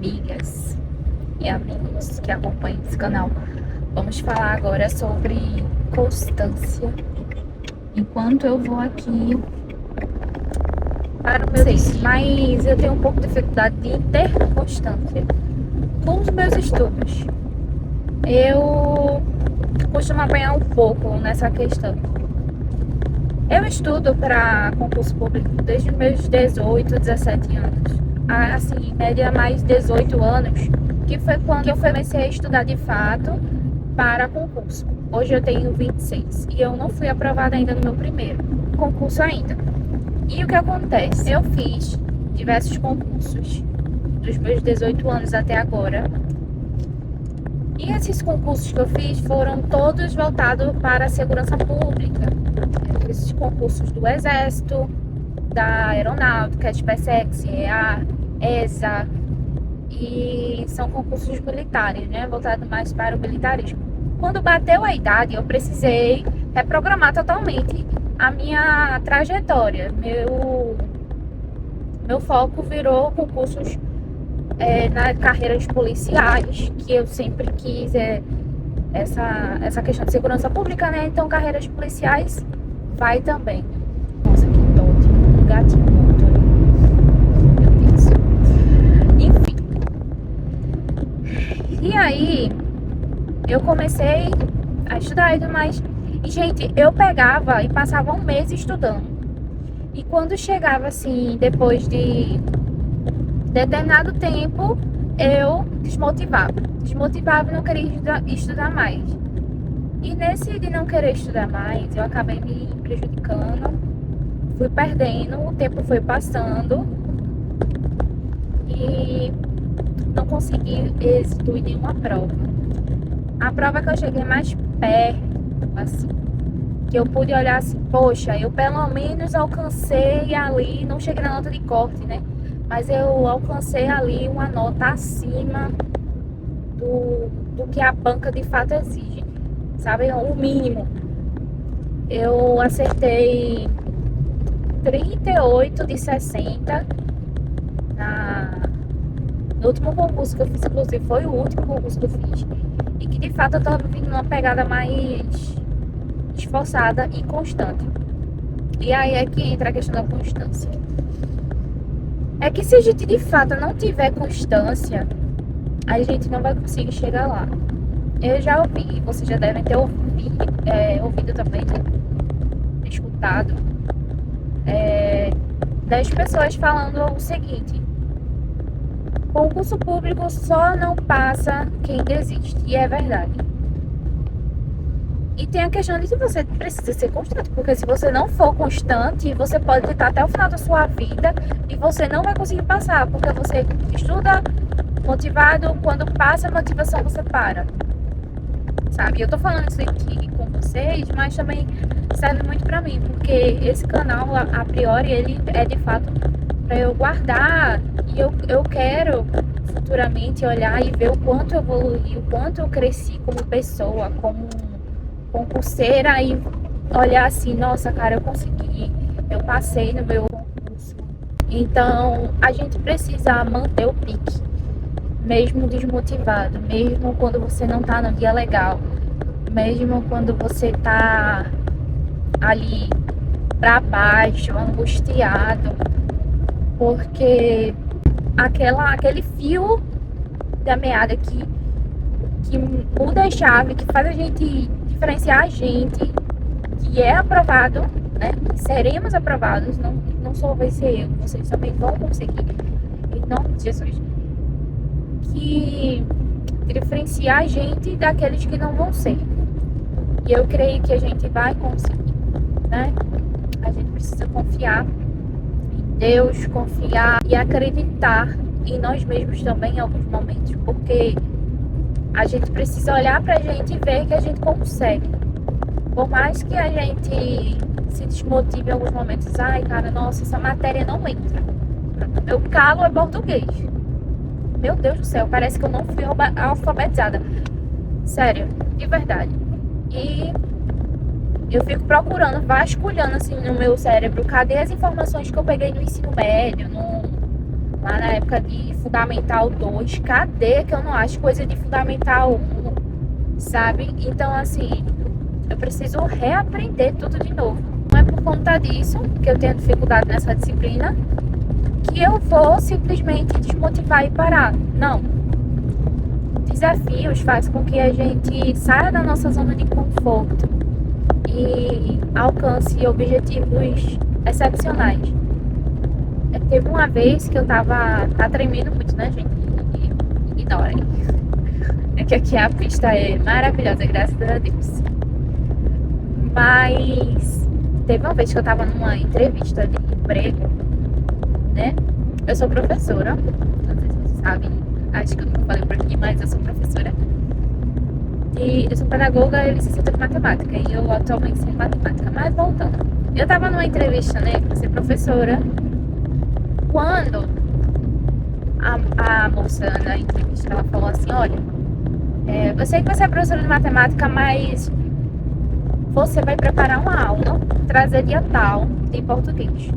amigas e amigos que acompanham esse canal. Vamos falar agora sobre constância. Enquanto eu vou aqui para o meu destino, mas eu tenho um pouco de dificuldade de ter constância com os meus estudos. Eu costumo apanhar um pouco nessa questão. Eu estudo para concurso público desde os meus 18, 17 anos. Assim, em média mais 18 anos, que foi quando eu comecei a estudar de fato para concurso. Hoje eu tenho 26 e eu não fui aprovada ainda no meu primeiro concurso ainda. E o que acontece? Eu fiz diversos concursos dos meus 18 anos até agora. E esses concursos que eu fiz foram todos voltados para a segurança pública. Esses concursos do Exército, da Aeronáutica, SpaceX, EA, ESA, e são concursos militares, né? Voltados mais para o militarismo. Quando bateu a idade, eu precisei reprogramar totalmente a minha trajetória. Meu foco virou concursos na carreira de policiais, que eu sempre quis essa questão de segurança pública, né? Então, carreiras policiais vai também. Nossa, que dó, um gatinho morto ali. Meu Deus. Enfim. E aí, eu comecei a estudar e tudo mais. E, gente, eu pegava e passava um mês estudando. E quando chegava, assim, depois de determinado tempo, eu desmotivava e não queria estudar mais. E nesse de não querer estudar mais, eu acabei me prejudicando, fui perdendo, o tempo foi passando e não consegui êxito em nenhuma prova. A prova que eu cheguei mais perto, assim, que eu pude olhar assim, poxa, eu pelo menos alcancei ali, não cheguei na nota de corte, né? Mas eu alcancei ali uma nota acima do que a banca de fato exige, sabe? O mínimo. Eu acertei 38 de 60 no último concurso que eu fiz, inclusive foi o último concurso que eu fiz. E que de fato eu tava vindo numa pegada mais esforçada e constante. E aí é que entra a questão da constância. É que se a gente de fato não tiver constância, a gente não vai conseguir chegar lá. Eu já ouvi, vocês já devem ter ouvido também, né? Escutado, das pessoas falando o seguinte: concurso público só não passa quem desiste. E é verdade. E tem a questão de que você precisa ser constante, porque se você não for constante, você pode tentar até o final da sua vida e você não vai conseguir passar, porque você estuda motivado, quando passa a motivação você para, sabe? Eu tô falando isso aqui com vocês, mas também serve muito pra mim, porque esse canal, a priori, ele é de fato pra eu guardar, e eu quero futuramente olhar e ver o quanto eu evoluí, o quanto eu cresci como pessoa, como concurseira, e olhar assim, nossa, cara, eu consegui, eu passei no meu concurso. Então, a gente precisa manter o pique, mesmo desmotivado, mesmo quando você não tá no dia legal, mesmo quando você tá ali pra baixo, angustiado, porque aquele fio da meada que muda a chave, que faz a gente diferenciar a gente, que é aprovado, né? Seremos aprovados, não só vai ser eu, vocês também vão conseguir, em nome de Jesus, que diferenciar a gente daqueles que não vão ser. E eu creio que a gente vai conseguir, né? A gente precisa confiar em Deus, confiar e acreditar em nós mesmos também em alguns momentos, porque a gente precisa olhar pra gente e ver que a gente consegue. Por mais que a gente se desmotive em alguns momentos, ai, cara, nossa, essa matéria não entra. Meu calo é português. Meu Deus do céu, parece que eu não fui alfabetizada. Sério, de verdade. E eu fico procurando, vasculhando assim no meu cérebro, cadê as informações que eu peguei no ensino médio, lá na época de Fundamental 2. Cadê que eu não acho coisa de Fundamental 1, sabe? Então, assim, eu preciso reaprender tudo de novo. Não é por conta disso que eu tenho dificuldade nessa disciplina que eu vou simplesmente desmotivar e parar. Não. Desafios faz com que a gente saia da nossa zona de conforto e alcance objetivos excepcionais. Teve uma vez que eu tava tremendo muito, né, gente? Ignorem. É que aqui a pista é maravilhosa, graças a Deus. Mas teve uma vez que eu tava numa entrevista de emprego, né? Eu sou professora, não sei se vocês sabem, acho que eu nunca falei por aqui, mas eu sou professora. E eu sou pedagoga e licenciatura em matemática, e eu atualmente ensino matemática. Mas voltando, eu tava numa entrevista, né, pra ser professora, quando a moça na entrevista, ela falou assim, olha, eu sei que você é professora de matemática, mas você vai preparar uma aula, trazer dia tal, de português.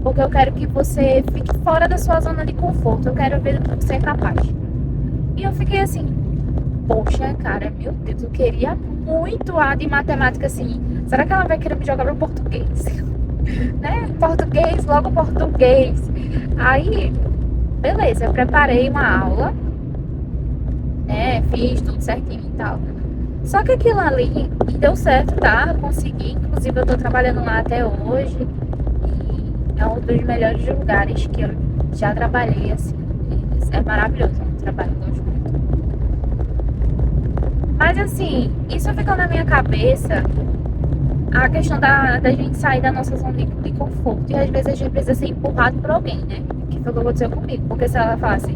Porque eu quero que você fique fora da sua zona de conforto. Eu quero ver o que você é capaz. E eu fiquei assim, poxa, cara, meu Deus, eu queria muito a de matemática, assim. Será que ela vai querer me jogar pro português? Né? Português, logo português. Aí, beleza, eu preparei uma aula, né? Fiz tudo certinho e tal. Só que aquilo ali deu certo, tá? Consegui, inclusive eu tô trabalhando lá até hoje. É um dos melhores lugares que eu já trabalhei, assim. É maravilhoso o trabalho, eu gosto muito. Mas assim, isso ficou na minha cabeça, a questão da gente sair da nossa zona de conforto. E às vezes a gente precisa ser empurrado por alguém, né? Que foi o que aconteceu comigo. Porque se ela falasse,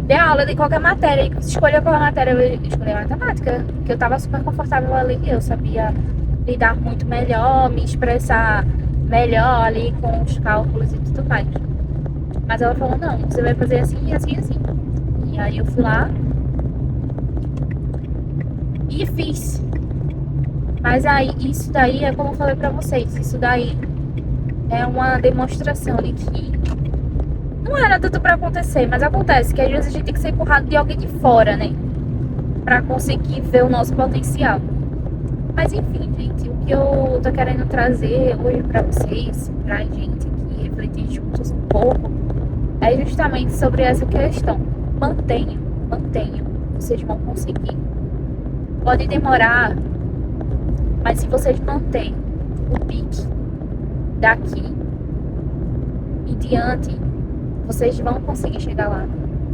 dê aula de qualquer matéria, e escolher qual matéria, eu escolhi matemática, que eu tava super confortável ali, eu sabia lidar muito melhor, me expressar melhor ali com os cálculos e tudo mais. Mas ela falou, não, você vai fazer assim, assim, assim. E aí eu fui lá e fiz. Mas aí, isso daí é como eu falei pra vocês, isso daí é uma demonstração de que não era tudo pra acontecer, mas acontece que às vezes a gente tem que ser empurrado de alguém de fora, né? Pra conseguir ver o nosso potencial. Mas enfim, gente, o que eu tô querendo trazer hoje pra vocês, pra gente aqui refletir juntos um pouco, é justamente sobre essa questão. Mantenham, vocês vão conseguir. Pode demorar, mas se vocês mantêm o pique daqui em diante, vocês vão conseguir chegar lá,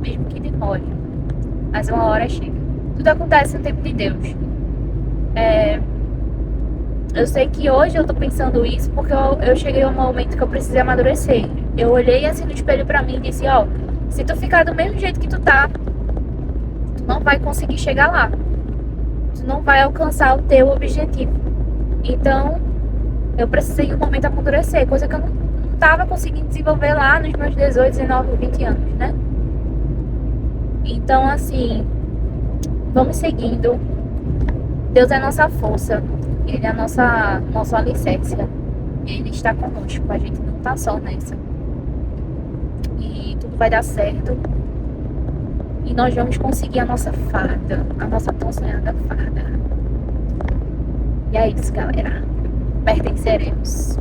mesmo que demore. Mas uma hora chega. Tudo acontece no tempo de Deus. Eu sei que hoje eu tô pensando isso porque eu cheguei a um momento que eu precisei amadurecer. Eu olhei assim no espelho pra mim e disse, ó, se tu ficar do mesmo jeito que tu tá, tu não vai conseguir chegar lá. Tu não vai alcançar o teu objetivo. Então, eu precisei um momento amadurecer, coisa que eu não tava conseguindo desenvolver lá nos meus 18, 19, 20 anos, né? Então, assim, vamos seguindo. Deus é nossa força. Ele é nosso alicerce. Ele está conosco. A gente não tá só nessa. E tudo vai dar certo. E nós vamos conseguir a nossa farda. A nossa tão sonhada farda. E é isso, galera. Pertenceremos.